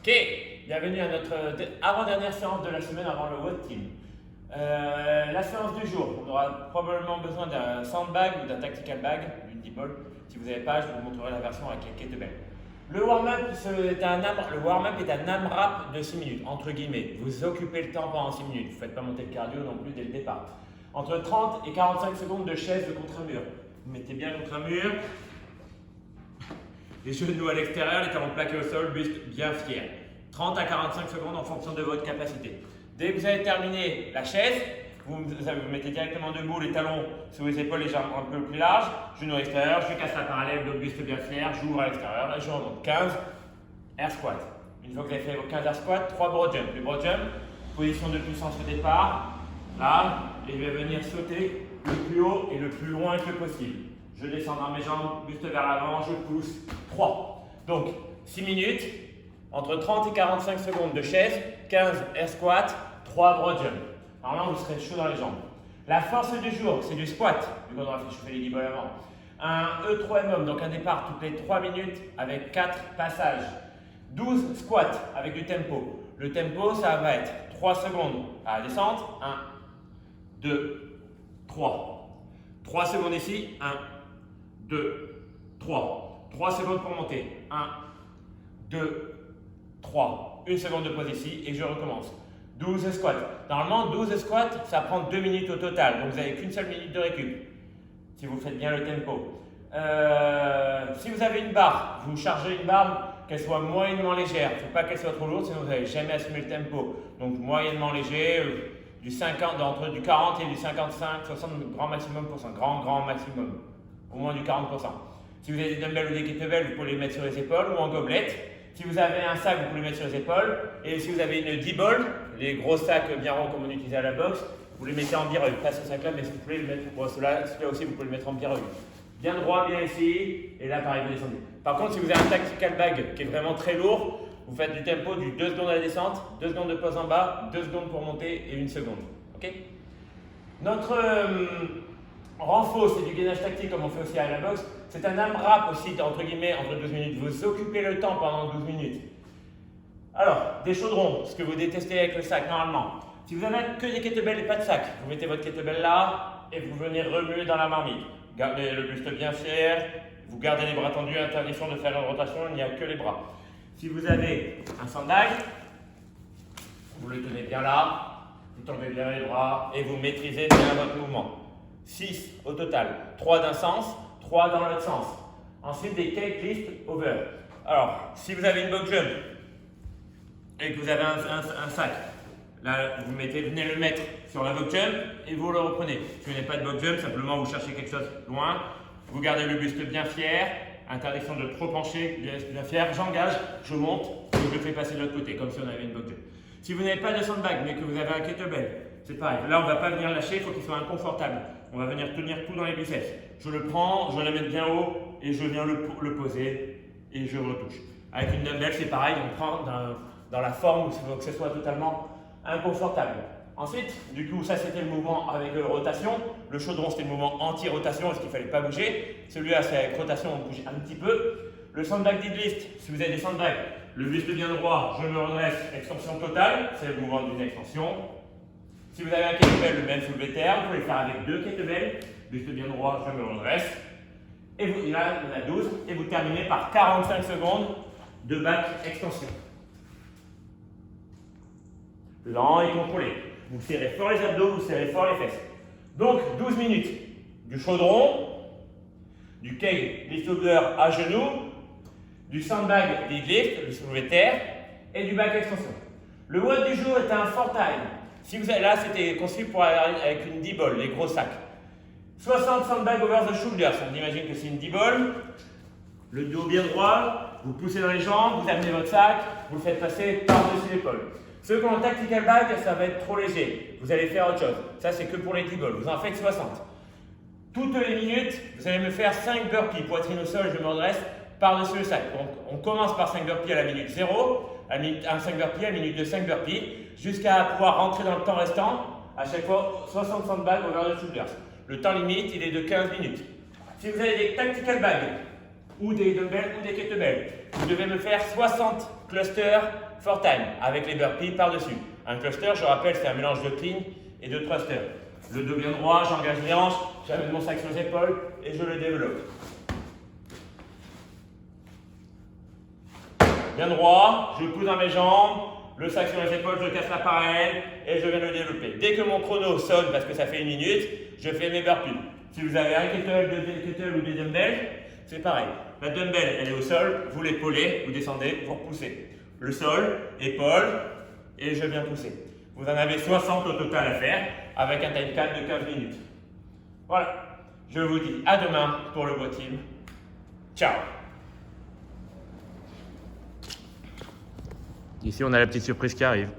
Ok, bienvenue à notre avant-dernière séance de la semaine avant le WOD Team. La séance du jour, on aura probablement besoin d'un sandbag ou d'un tactical bag, d'une D-ball. Si vous n'avez pas, je vous montrerai la version avec les kettlebells. Le warm-up est un AMRAP de 6 minutes, entre guillemets. Vous occupez le temps pendant 6 minutes, vous ne faites pas monter le cardio non plus dès le départ. Entre 30 et 45 secondes de chaise contre un mur. Vous mettez bien contre un mur. Les genoux à l'extérieur, les talons plaqués au sol, buste bien fier. 30 à 45 secondes en fonction de votre capacité. Dès que vous avez terminé la chaise, vous mettez directement debout, les talons sous les épaules, les jambes un peu plus larges, genoux à l'extérieur, je casse la parallèle, le buste bien fier, j'ouvre à l'extérieur, là je remonte. 15 air squat. Une fois que vous avez fait vos 15 air squat, 3 broad jump. Les broad jump, position de puissance au départ, là, et je vais venir sauter le plus haut et le plus loin que possible. Je descends dans mes jambes, buste vers l'avant, je pousse. 3. Donc, 6 minutes, entre 30 et 45 secondes de chaise, 15 air squat, 3 broad jump. Alors là, vous serez chaud dans les jambes. La force du jour, c'est du squat, vu qu'on aura fait chauffer les D-balls avant. Un E3MM, donc un départ toutes les 3 minutes avec 4 passages. 12 squats avec du tempo. Le tempo, ça va être 3 secondes à la descente. 1, 2, 3. 3 secondes ici. 1, 2, 3. 3 secondes pour monter. 1, 2, 3. 1 seconde de pause ici et je recommence. 12 squats. Normalement, 12 squats, ça prend 2 minutes au total. Donc, vous n'avez qu'une seule minute de récup. Si vous faites bien le tempo. Si vous avez une barre, vous chargez une barre, qu'elle soit moyennement légère. Il ne faut pas qu'elle soit trop lourde, sinon vous n'allez jamais assumer le tempo. Donc, moyennement léger, du 50, entre du 40 et du 55, 60 grand maximum pour cent. Grand maximum. Au moins du 40%. Si vous avez des dumbbells ou des kettlebells, vous pouvez les mettre sur les épaules ou en gobelet. Si vous avez un sac, vous pouvez le mettre sur les épaules. Et si vous avez une D-ball, les gros sacs bien ronds comme on utilise à la boxe, vous les mettez en bireuil. Pas ce sac-là, mais si vous pouvez le mettre, bon, celui-là aussi, vous pouvez le mettre en bireuil. Bien droit, bien ici, et là, pareil, vous descendez. Par contre, si vous avez un tactical bag qui est vraiment très lourd, vous faites du tempo du 2 secondes à la descente, 2 secondes de pause en bas, 2 secondes pour monter et 1 seconde. Ok. Notre renfort, c'est du gainage tactique comme on fait aussi à la boxe. C'est un AMRAP aussi, entre guillemets, entre 12 minutes. Vous occupez le temps pendant 12 minutes. Alors, des chaudrons, ce que vous détestez avec le sac normalement. Si vous n'avez que des kettlebells et pas de sac, vous mettez votre kettlebell là et vous venez remuer dans la marmite. Gardez le buste bien fier, vous gardez les bras tendus, interdiction de faire une rotation, il n'y a que les bras. Si vous avez un sandbag, vous le tenez bien là, vous tombez bien les bras et vous maîtrisez bien votre mouvement. 6 au total, 3 d'un sens, 3 dans l'autre sens. Ensuite, des cake lift over. Alors, si vous avez une box jump et que vous avez un sac, là, venez le mettre sur la box jump et vous le reprenez. Si vous n'avez pas de box jump, simplement vous cherchez quelque chose loin, vous gardez le buste bien fier, interdiction de trop pencher, bien fier, j'engage, je monte et je le fais passer de l'autre côté, comme si on avait une box jump. Si vous n'avez pas de sandbag mais que vous avez un kettlebell, c'est pareil. Là, on ne va pas venir lâcher, il faut qu'il soit inconfortable. On va venir tenir tout dans les biceps. Je le prends, je le mets bien haut et je viens le poser et je retouche. Avec une dumbbell, c'est pareil, on prend dans la forme où il faut que ce soit totalement inconfortable. Ensuite, du coup, ça c'était le mouvement avec rotation. Le chaudron, c'était le mouvement anti-rotation parce qu'il ne fallait pas bouger. Celui-là, c'est avec rotation, on bouge un petit peu. Le sandbag deadlift, si vous avez des sandbags, le buste bien droit, je me redresse, extension totale, c'est le mouvement d'une extension. Si vous avez un kettlebell, le même soulevé terre, vous pouvez le faire avec 2 kettlebells, buste bien droit, je me redresse. Et vous, là, il y en a 12, et vous terminez par 45 secondes de back extension. Lent et contrôlé. Vous serrez fort les abdos, vous serrez fort les fesses. Donc 12 minutes du chaudron, du keg lift over à genoux, du sandbag deadlift, le soulevé terre, et du back extension. Le WOD du jour est un 4 time. Si vous avez, là, c'était conçu pour avec une D-ball, les gros sacs. 60 sandbag over the shoulders. On imagine que c'est une D-ball. Le dos bien droit, vous poussez dans les jambes, vous amenez votre sac, vous le faites passer par-dessus l'épaule. Ceux qui ont un tactical bag, ça va être trop léger. Vous allez faire autre chose. Ça, c'est que pour les D-balls. Vous en faites 60. Toutes les minutes, vous allez me faire 5 burpees. Poitrine au sol, je me redresse par-dessus le sac. Donc, on commence par 5 burpees à la minute 0, un 5 burpees à la minute de 5 burpees, jusqu'à pouvoir rentrer dans le temps restant, à chaque fois 60 sandbags over the shoulders. Le temps limite, il est de 15 minutes. Si vous avez des tactical bags, ou des dumbbells ou des kettlebells. Vous devez me faire 60 clusters 4 time avec les burpees par-dessus. Un cluster, je rappelle, c'est un mélange de clean et de thruster. Le dos bien droit, j'engage les hanches, j'amène mon sac sur les épaules et je le développe. Bien droit, je pousse dans mes jambes, le sac sur les épaules, je casse la parallèle et je viens le développer. Dès que mon chrono sonne, parce que ça fait 1 minute, je fais mes burpees. Si vous avez un kettle ou des dumbbells, c'est pareil. La dumbbell, elle est au sol, vous l'épaulez, vous descendez, vous repoussez. Le sol, épaule, et je viens pousser. Vous en avez 60 au total à faire, avec un time cap de 15 minutes. Voilà. Je vous dis à demain pour le beau team. Ciao. Ici, on a la petite surprise qui arrive.